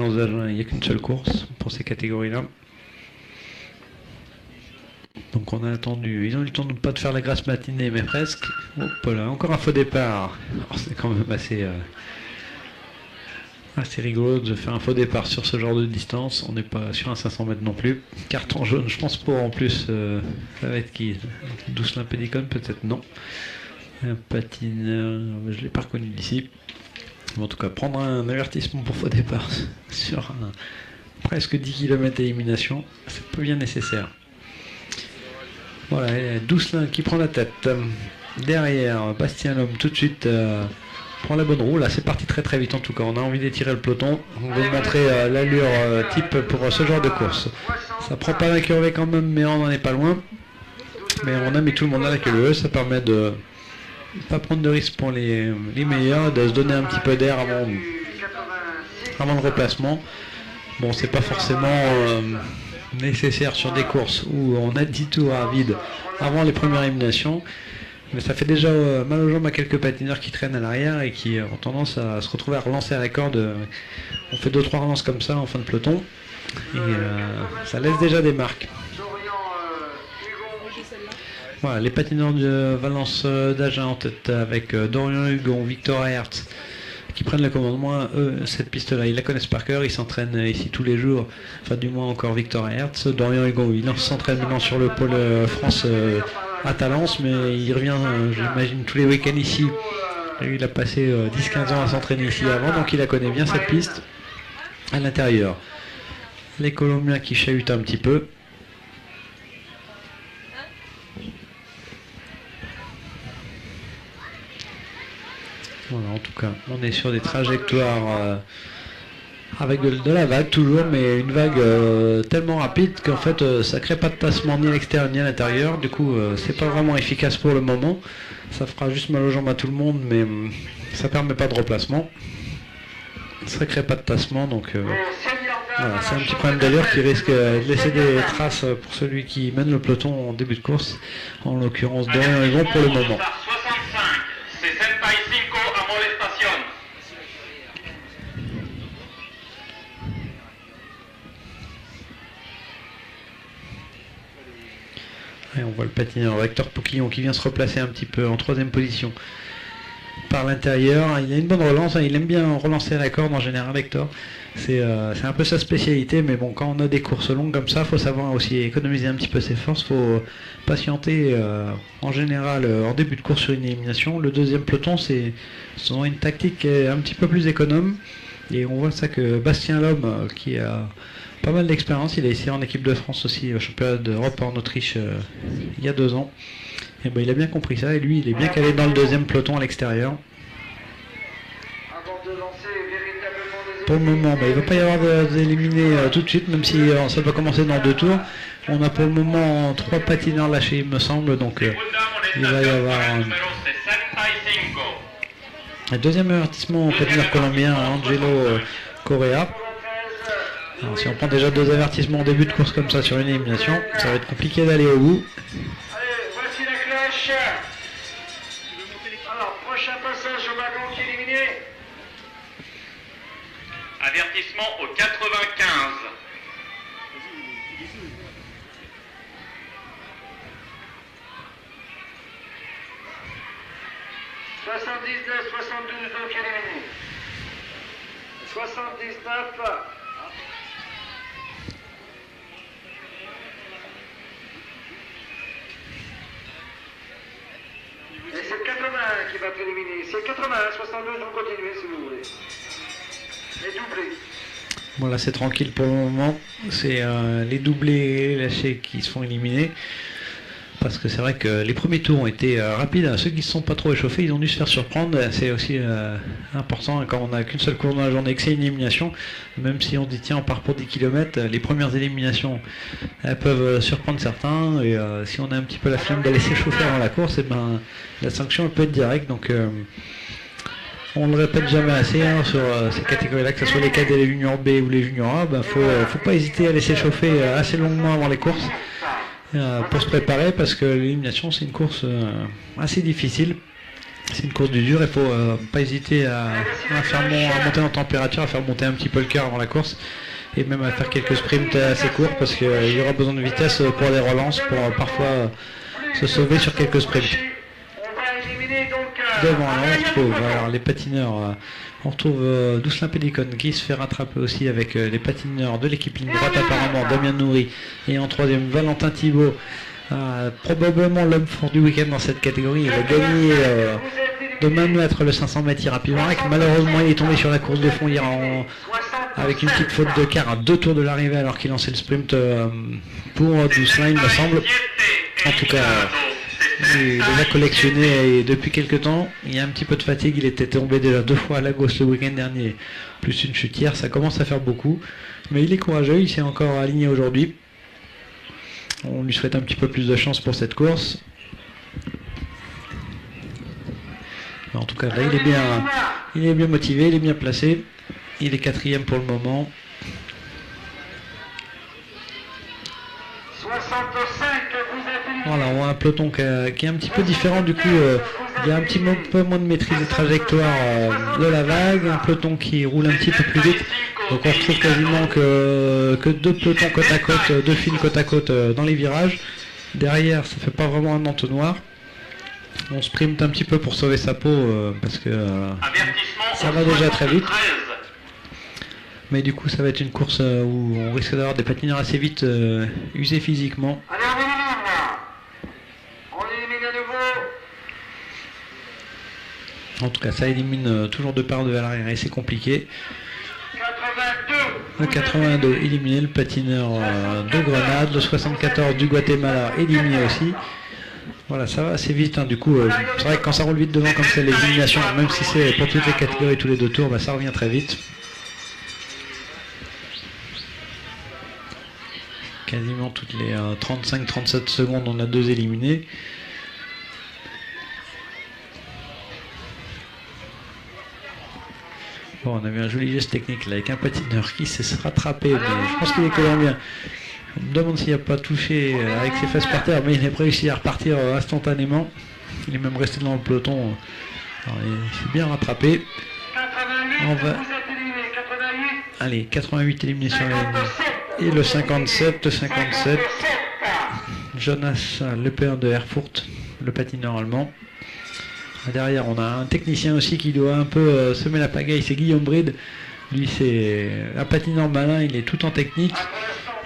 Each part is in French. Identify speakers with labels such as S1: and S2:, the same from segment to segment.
S1: tranche d'âge, il n'y a qu'une seule course pour ces catégories-là. Donc on a attendu, ils ont eu le temps de pas de faire la grasse matinée, mais presque. Hop là, encore un faux départ. C'est quand même assez rigolo de faire un faux départ sur ce genre de distance. On n'est pas sur un 500 mètres non plus. Carton jaune, je pense pour en plus, ça va être qui? Doucelin Pédicone, peut-être non. Un patineur, je ne l'ai pas reconnu d'ici. En tout cas, prendre un avertissement pour faux départ sur presque 10 km d'élimination, c'est pas bien nécessaire. Voilà, Doucelin qui prend la tête. Derrière, Bastien Lhomme tout de suite prend la bonne roue. Là, c'est parti très très vite en tout cas. On a envie d'étirer le peloton. On veut montrer l'allure type pour ce genre de course. Ça prend pas la curvée quand même, mais on n'en est pas loin. Mais on a mis tout le monde à la queue. Ça permet de pas prendre de risques pour les meilleurs, de se donner un petit peu d'air avant le replacement. Bon, c'est pas forcément nécessaire sur des courses où on a 10 tours à vide avant les premières éliminations, mais ça fait déjà mal aux jambes à quelques patineurs qui traînent à l'arrière et qui ont tendance à se retrouver à relancer à la corde. On fait 2-3 relances comme ça en fin de peloton et ça laisse déjà des marques. Voilà, les patineurs de Valence d'Agen en tête avec Dorian Hugon, Victor Hertz qui prennent le commandement. Eux, cette piste-là, ils la connaissent par cœur, ils s'entraînent ici tous les jours, enfin du moins encore Victor Hertz. Dorian Hugon, il s'entraîne maintenant sur le pôle France à Talence, mais il revient, j'imagine, tous les week-ends ici. Il a passé 10-15 ans à s'entraîner ici avant, donc il la connaît bien cette piste à l'intérieur. Les Colombiens qui chahutent un petit peu. Voilà, en tout cas, on est sur des trajectoires avec de la vague toujours, mais une vague tellement rapide qu'en fait ça crée pas de tassement ni à l'extérieur ni à l'intérieur. Du coup, c'est pas vraiment efficace pour le moment. Ça fera juste mal aux jambes à tout le monde, mais ça permet pas de replacement. Ça crée pas de tassement, donc voilà, c'est un petit problème d'allure qui risque de laisser des traces pour celui qui mène le peloton en début de course, en l'occurrence Dorian Hugon pour le moment. Et on voit le patineur Hector Pouquillon qui vient se replacer un petit peu en 3ème position par l'intérieur. Il a une bonne relance, il aime bien relancer à la corde en général, Hector. C'est un peu sa spécialité, mais bon, quand on a des courses longues comme ça, il faut savoir aussi économiser un petit peu ses forces. Il faut patienter en général en début de course sur une élimination. Le deuxième peloton, c'est une tactique un petit peu plus économe. Et on voit ça que Bastien Lhomme, qui a pas mal d'expérience, il a essayé en équipe de France aussi au championnat d'Europe en Autriche il y a 2 ans. Et ben, il a bien compris ça et lui il est bien calé dans le deuxième peloton à l'extérieur. Pour le moment, il ne va pas y avoir d'éliminés tout de suite, même si ça va commencer dans 2 tours. On a pour le moment 3 patineurs lâchés il me semble, donc il va y avoir un deuxième avertissement au patineur colombien Angelo Correa. Alors, si on prend déjà 2 avertissements en début de course comme ça sur une élimination, ça va être compliqué d'aller au bout.
S2: Allez, voici la cloche. Alors, prochain passage au wagon qui est éliminé.
S3: Avertissement au 95. «
S2: 79, 72, donc éliminé. 79. Et c'est le 81 qui va être éliminé. C'est le 81, 62, vous continuez si vous voulez. Les doublés.
S1: Bon là c'est tranquille pour le moment. C'est les doublés et les lâchés qui se font éliminer. Parce que c'est vrai que les premiers tours ont été rapides. Ceux qui ne se sont pas trop échauffés, ils ont dû se faire surprendre. C'est aussi important quand on n'a qu'une seule course dans la journée, que c'est une élimination. Même si on dit tiens on part pour 10 km, les premières éliminations elles peuvent surprendre certains. Et si on a un petit peu la flemme d'aller s'échauffer avant la course, et ben, la sanction elle peut être directe. Donc on ne le répète jamais assez sur ces catégories-là, que ce soit les cadets, les juniors B ou les juniors A, faut pas hésiter à aller s'échauffer assez longuement avant les courses. Pour se préparer, parce que l'élimination c'est une course assez difficile C'est une course du dur, il faut pas hésiter à monter en température, à faire monter un petit peu le cœur avant la course et même à faire quelques sprints assez courts parce qu'il y aura besoin de vitesse pour les relances, pour parfois se sauver sur quelques sprints. Devant, alors on retrouve les patineurs, on retrouve Doucelin Pélicon qui se fait rattraper aussi avec les patineurs de l'équipe ligne droite apparemment, Damien Nourri, et en troisième Valentin Thibault, probablement l'homme fort du week-end dans cette catégorie. Il a gagné de main de maître le 500 mètres Irak. Malheureusement il est tombé sur la course de fond hier avec une petite faute de quart à 2 tours de l'arrivée alors qu'il lançait le sprint pour Doucelin il me semble. En tout cas il les a collectionnés et depuis quelques temps il y a un petit peu de fatigue, il était tombé déjà 2 fois à Lagos le week-end dernier, plus une chute hier, ça commence à faire beaucoup, mais il est courageux, il s'est encore aligné aujourd'hui. On lui souhaite un petit peu plus de chance pour cette course. Mais en tout cas là il est bien motivé, il est bien placé, il est 4e pour le moment.
S2: 65,
S1: Voilà, on a un peloton qui est un petit peu différent du coup, il y a un petit peu moins de maîtrise des trajectoires de la vague, un peloton qui roule un petit peu plus vite, donc on retrouve quasiment que 2 pelotons côte à côte, 2 files côte à côte dans les virages. Derrière ça fait pas vraiment un entonnoir, on sprinte un petit peu pour sauver sa peau parce que ça va déjà très vite. Mais du coup ça va être une course où on risque d'avoir des patineurs assez vite usés physiquement.
S2: Allez, on élimine là. On élimine à nouveau.
S1: En tout cas ça élimine toujours 2 paires de à l'arrière et c'est compliqué.
S2: 82.
S1: Le 82 éliminé, le patineur de Grenade, le 74 du Guatemala éliminé aussi. Voilà, ça va assez vite du coup. C'est vrai que quand ça roule vite devant comme c'est les éliminations, même si c'est pour toutes les catégories tous les 2 tours, ça revient très vite. Quasiment toutes les 35-37 secondes, on a 2 éliminés. Bon, on avait un joli geste technique là, avec un patineur qui s'est rattrapé, mais je pense qu'il est colombien. On me demande s'il n'a pas touché avec ses fesses par terre, mais il a réussi à repartir instantanément. Il est même resté dans le peloton. Alors, il s'est bien rattrapé.
S2: 88,
S1: On va...
S2: vous êtes éliminé. 88.
S1: Allez, 88 éliminés sur la ligne. Et le 57, Jonas Lepin de Erfurt, le patineur allemand. Derrière, on a un technicien aussi qui doit un peu semer la pagaille, c'est Guillaume Bride. Lui, c'est un patineur malin, il est tout en technique.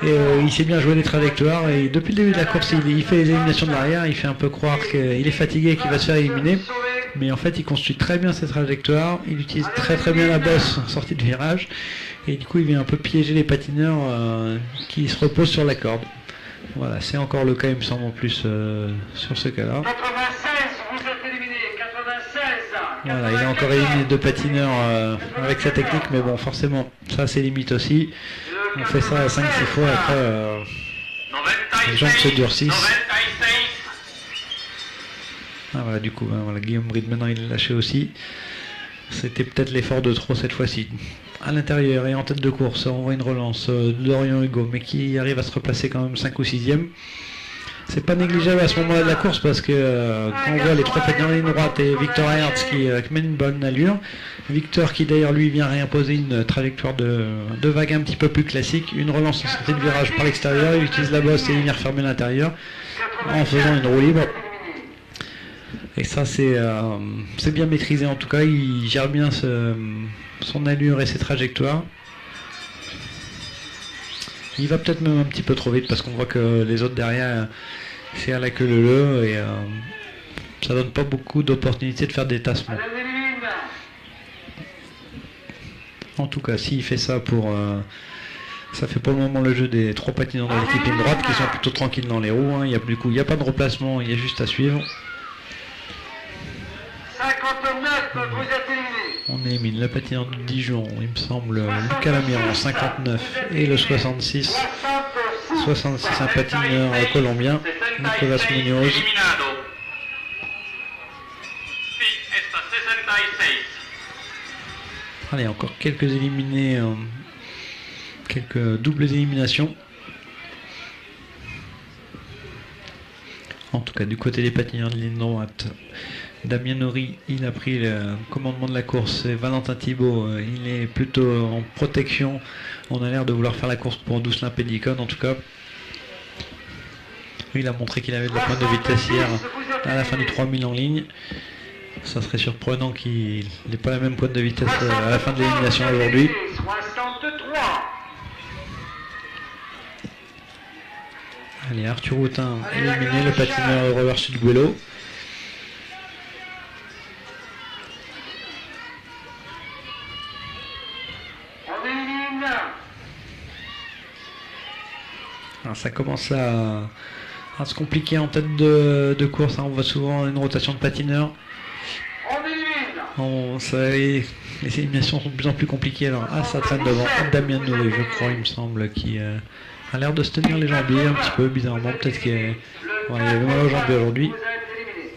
S1: Et il sait bien jouer les trajectoires. Et depuis le début de la course, il fait les éliminations de l'arrière. Il fait un peu croire qu'il est fatigué et qu'il va se faire éliminer. Mais en fait, il construit très bien ses trajectoires. Il utilise très bien la bosse en sortie de virage. Et du coup, il vient un peu piéger les patineurs qui se reposent sur la corde. Voilà, c'est encore le cas, il me semble, en plus sur ce cas-là.
S2: 96, vous êtes éliminé. 96.
S1: Voilà, il a encore éliminé 2 patineurs avec sa technique, mais bon, forcément, ça c'est limite aussi. On fait ça 5-6 fois, après les jambes se durcissent. Ah voilà, du coup, voilà, Guillaume Bride maintenant il est lâché aussi. C'était peut-être l'effort de trop cette fois-ci. À l'intérieur et en tête de course, on voit une relance de Dorian Hugo, mais qui arrive à se replacer quand même 5 ou 6e. C'est pas négligeable à ce moment-là de la course parce que quand on voit les 3 patineurs en ligne droite et Victor Hertz qui mène une bonne allure, Victor qui d'ailleurs lui vient réimposer une trajectoire de vague un petit peu plus classique, une relance en sortie de virage par l'extérieur, il utilise la bosse et il vient refermer l'intérieur en faisant une roue libre. Et ça c'est bien maîtrisé en tout cas, il gère bien son allure et ses trajectoires. Il va peut-être même un petit peu trop vite parce qu'on voit que les autres derrière c'est à la queue leu et ça donne pas beaucoup d'opportunités de faire des tassements. En tout cas, s'il fait ça ça fait pour le moment le jeu des 3 patineurs de l'équipe ligne droite qui sont plutôt tranquilles dans les roues. Du coup, il n'y a pas de replacement, il y a juste à suivre.
S2: 59, vous êtes éliminé.
S1: On élimine le patineur de Dijon, il me semble, Lucas Lamiron, 59, et le 66. 66, un patineur colombien, Nicolas Munoz. Allez, encore quelques éliminés, quelques doubles éliminations. En tout cas, du côté des patineurs de ligne droite, Damien Nori, il a pris le commandement de la course. Et Valentin Thibault, il est plutôt en protection. On a l'air de vouloir faire la course pour Dousselin Pédicone en tout cas. Il a montré qu'il avait de la pointe de vitesse hier à la fin du 3000 en ligne. Ça serait surprenant qu'il n'ait pas la même pointe de vitesse à la fin de l'élimination aujourd'hui.
S2: 63.
S1: Allez, Arthur Houtin éliminé, le patineur Robert Sudguelo.
S2: On élimine.
S1: Alors, ça commence à se compliquer en tête de course. Hein. On voit souvent une rotation de patineurs.
S2: On élimine.
S1: Les éliminations sont de plus en plus compliquées. Alors, ça traîne devant Damien Noué, je crois, il me semble, qui a l'air de se tenir les jambiers un petit peu bizarrement. Peut-être qu'il y avait mal aux jambiers aujourd'hui.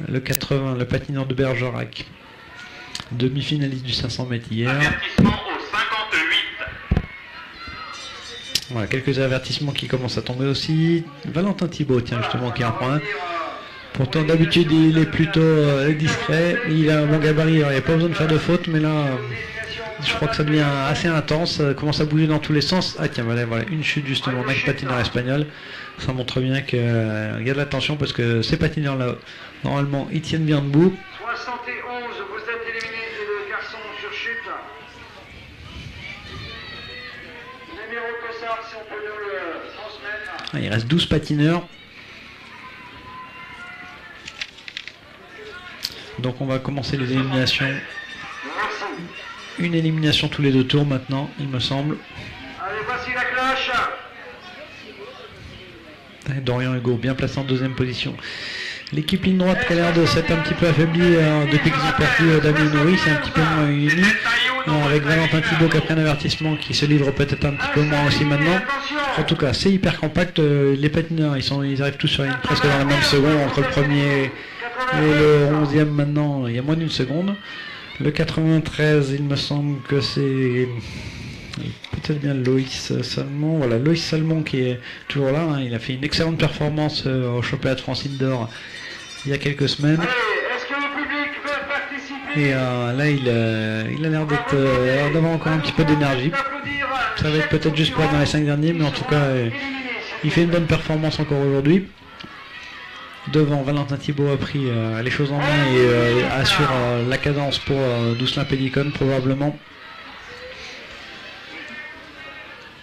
S1: Le 80, le patineur de Bergerac, demi-finaliste du 500 mètres hier.
S3: Avertissement au 58.
S1: Voilà, quelques avertissements qui commencent à tomber aussi. Valentin Thibault, tiens, justement, qui en prend un. Pourtant, d'habitude, il est plutôt discret. Il a un bon gabarit, alors il n'y a pas besoin de faire de faute, mais là, je crois que ça devient assez intense. Ça commence à bouger dans tous les sens. Ah tiens, voilà, une chute justement d'un patineur espagnol. Ça montre bien qu'il y a de l'attention parce que ces patineurs-là, normalement, ils tiennent bien debout.
S2: 71, vous êtes éliminé et le garçon sur chute. Numéro Cossard, si on peut nous le transmettre.
S1: Ah, il reste 12 patineurs. Donc on va commencer les éliminations.
S2: Merci.
S1: Une élimination tous les 2 tours maintenant, il me semble.
S2: Allez, voici la cloche.
S1: Dorian Hugo bien placé en 2e position. L'équipe ligne droite qui a l'air de s'être un petit peu affaiblie depuis qu'ils ont perdu Damien Nori, c'est un petit peu moins uni. Avec Valentin Thibault qui a pris un avertissement qui se livre peut-être un petit peu moins aussi maintenant. En tout cas, c'est hyper compact. Les patineurs, ils arrivent tous sur presque dans la même seconde. Entre le premier et le 11e maintenant, il y a moins d'une seconde. Le 93, il me semble que c'est peut-être bien Loïs Salmon. Voilà, Loïs Salmon qui est toujours là. Hein. Il a fait une excellente performance au championnat de France Indoor il y a quelques semaines.
S2: Est-ce que le public veut participer?
S1: Et là, il a l'air d'avoir encore un petit peu d'énergie. Ça va être peut-être juste pour être dans les 5 derniers, mais en tout cas, il fait une bonne performance encore aujourd'hui. Devant, Valentin Thibault a pris les choses en main et assure la cadence pour Dousselin Pédicone probablement.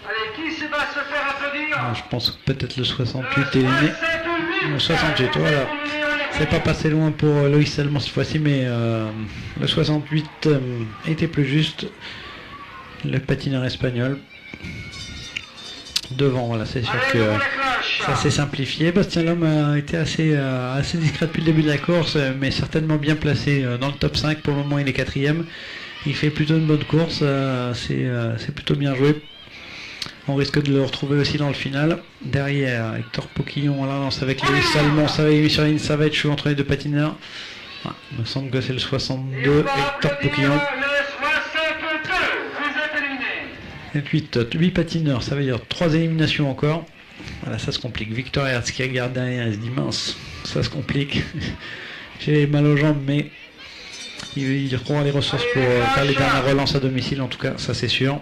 S2: Allez, qui se va se faire applaudir?
S1: Je pense que peut-être le 68 est éliminé. Le 68, voilà. C'est pas passé loin pour Loïs Salmon cette fois-ci, mais le 68 était plus juste. Le patineur espagnol. Devant, voilà, c'est sûr que ça s'est simplifié. Bastien Lhomme a été assez discret depuis le début de la course, mais certainement bien placé dans le top 5. Pour le moment, il est 4e. Il fait plutôt une bonne course, c'est plutôt bien joué. On risque de le retrouver aussi dans le final. Derrière, Hector Poquillon, là, lance avec Loïs Salmon, ça va sur la ligne, ça va être chaud entre les deux patineurs. Ah, il me semble que c'est le 62, Hector Poquillon. 8 patineurs, ça veut dire 3 éliminations encore. Voilà, ça se complique. Victor Hertz qui regarde derrière, il se dit mince, ça se complique. J'ai mal aux jambes, mais il retrouvera les ressources pour faire les dernières relances à domicile, en tout cas, ça c'est sûr.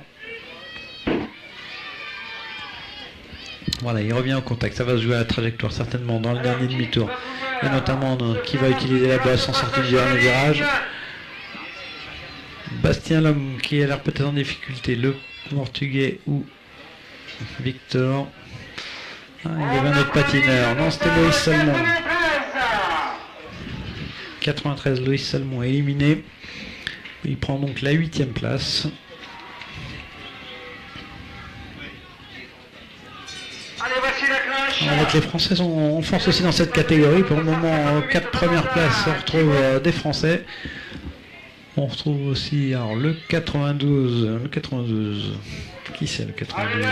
S1: Voilà, il revient au contact, ça va se jouer à la trajectoire certainement dans le dernier demi-tour. Et notamment qui va utiliser la bosse en sortie du dernier virage. Bastien Lhomme qui a l'air peut-être en difficulté, le Portugais ou Victor. Ah, il y avait un autre patineur. Non, c'était Loïs Salmon. 93, Loïs Salmon éliminé. Il prend donc la 8e place. Alors, les Français sont en force aussi dans cette catégorie. Pour le moment, 4 premières places, on retrouve des Français. On retrouve aussi alors, le 92. Le 92. Qui c'est le 92?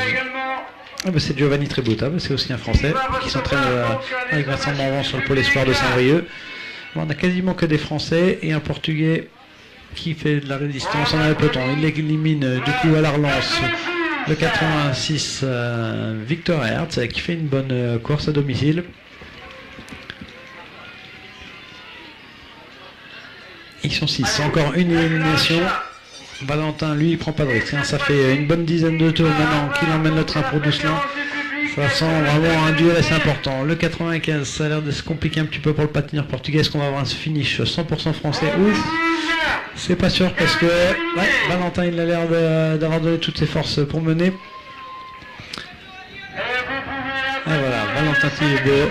S1: Ah, bah, c'est Giovanni Trebuta, c'est aussi un Français qui s'entraîne avec Vincent Morvan sur le pôle espoir de Saint-Brieuc. Bon, on a quasiment que des Français et un Portugais qui fait de la résistance en le peloton. Il élimine du coup à la relance le 86 Victor Hertz qui fait une bonne course à domicile. Ils sont 6, encore une élimination. Valentin, lui, il prend pas de risque. Hein. Ça fait une bonne dizaine de tours maintenant qu'il emmène le train pour Dousselin. Ça sent vraiment un duel assez important. Le 95, ça a l'air de se compliquer un petit peu pour le patineur portugais. Est-ce qu'on va avoir un finish 100% français? Ouf, c'est pas sûr parce que ouais, Valentin, il a l'air d'avoir donné toutes ses forces pour mener. Et voilà, Valentin Thillot.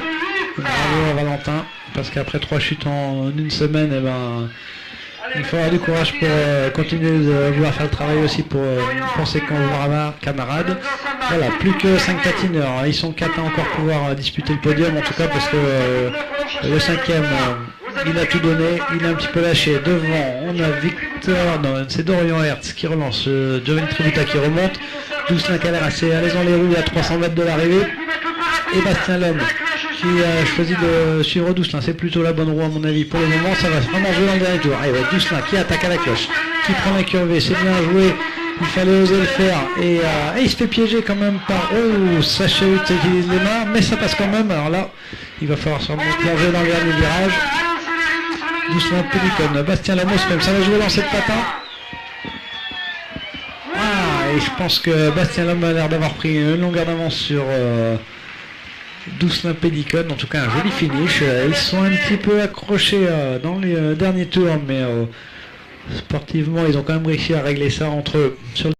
S1: Bravo à Valentin, parce qu'après 3 chutes en une semaine, eh ben, il faut avoir du courage pour continuer de vouloir faire le travail aussi pour ses camarades. Voilà, plus que 5 patineurs, ils sont 4 à encore pouvoir disputer le podium, en tout cas parce que le 5e, il a tout donné, il a un petit peu lâché. Devant, on a Victor, non, c'est Dorian Hertz qui relance, Giovanni Tributa qui remonte, Dousselin qui a l'air assez à l'aise dans les roues à 300 mètres de l'arrivée, et Bastien Lhomme qui a choisi de suivre Dousselin. C'est plutôt la bonne roue à mon avis pour le moment, ça va vraiment jouer dans le dernier tour. Et ouais, Dousselin qui attaque à la cloche, qui prend la curvée, c'est bien joué, il fallait oser le faire, et il se fait piéger quand même par, oh, ça chahute, il utilise les mains, mais ça passe quand même. Alors là, il va falloir sûrement plonger dans le dernier virage. Dousselin, Pélicone, Bastien Lamos même, ça va jouer dans cette patin. Ah, et je pense que Bastien Lhomme a l'air d'avoir pris une longueur d'avance sur Dousselin Pélicone, en tout cas un joli finish. Ils sont un petit peu accrochés dans les derniers tours, mais sportivement ils ont quand même réussi à régler ça entre eux sur